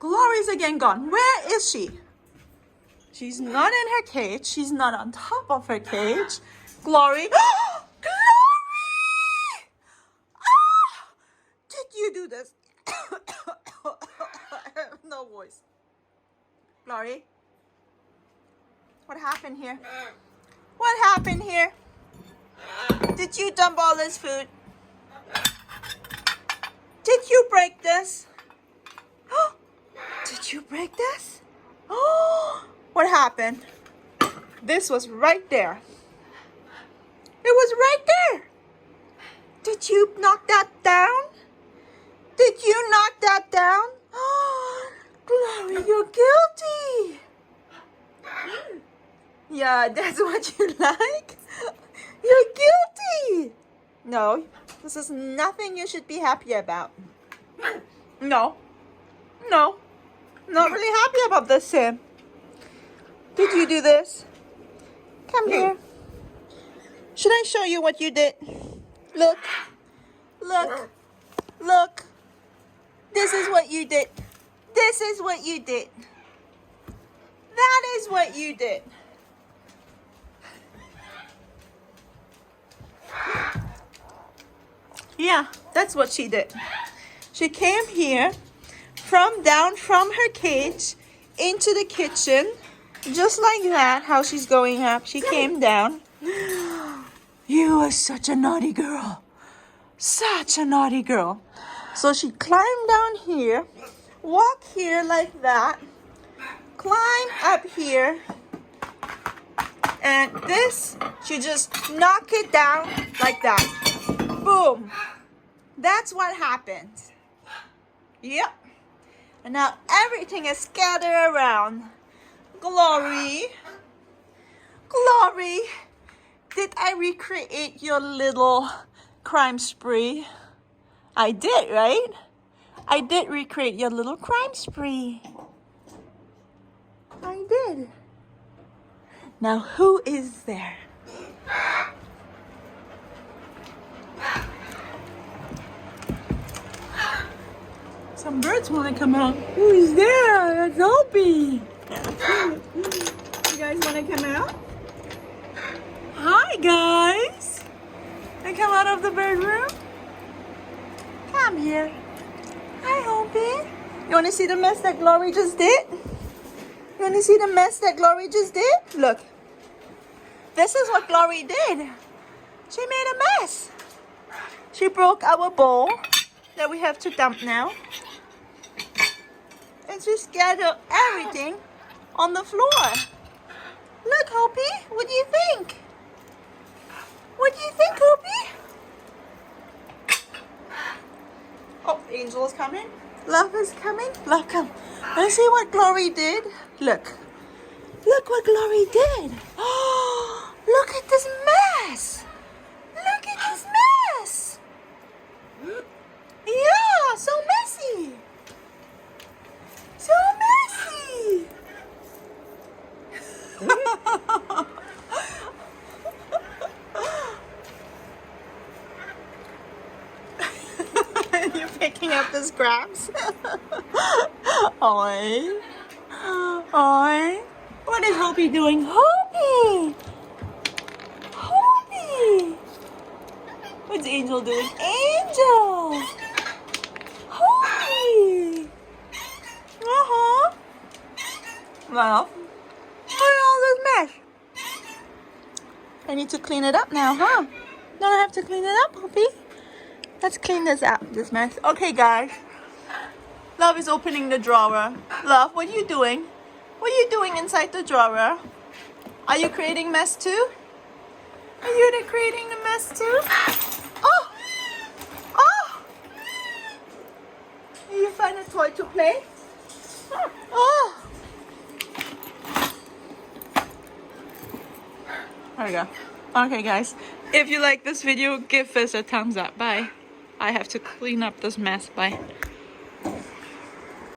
Glory's again gone. Where is she? She's not in her cage. She's not on top of her cage. Glory. Glory! Ah! Did you do this? I have no voice. Glory? What happened here? What happened here? Did you dump all this food? Did you break this? Did you break this? What happened? This was right there. It was right there. Did you knock that down? Did you knock that down? Glory, you're guilty. Yeah, that's what you like? You're guilty. No, this is nothing you should be happy about. No. No. Not really happy about this, Sam. Did you do this? Come here. Should I show you what you did? Look. Look. Look. This is what you did. This is what you did. That is what you did. Yeah, that's what she did. She came here down from her cage into the kitchen, just like that, how she's going up. She came down. You are such a naughty girl. Such a naughty girl. So she climbed down here, walk here like that, climb up here, and this, she just knock it down like that. Boom. That's what happened. Yep. And now everything is scattered around. Glory. Glory. Did I recreate your little crime spree? I did, right? I did recreate your little crime spree. I did. Now who is there? Some birds want to come out. Who is there? That's Opie. You guys want to come out? Hi, guys. They come out of the bird room. Come here. Hi, Opie. You want to see the mess that Glory just did? You want to see the mess that Glory just did? Look. This is what Glory did. She made a mess. She broke our bowl that we have to dump now. And she scattered everything on the floor. Look, Hopi, what do you think? What do you think, Hopi? Oh, Angel is coming. Love is coming. Love, come. Let's see what Glory did. Look. Look what Glory did. Oh, look at this mess. Look at this mess. Yeah, so messy. So messy. You're picking up the scraps. Oi. Oi. What is Hopi doing? Hopi! Hopi! What's Angel doing? Angel! Hopi! Uh-huh. Well, look at all this mess. I need to clean it up now, huh? Don't I have to clean it up, Hopi? Let's clean this up, this mess. Okay, guys. Love is opening the drawer. Love, what are you doing? What are you doing inside the drawer? Are you creating mess too? Are you creating the mess too? Oh! Oh! Did you find a toy to play? Oh! There we go. Okay, guys. If you like this video, give us a thumbs up. Bye. I have to clean up this mess. Bye.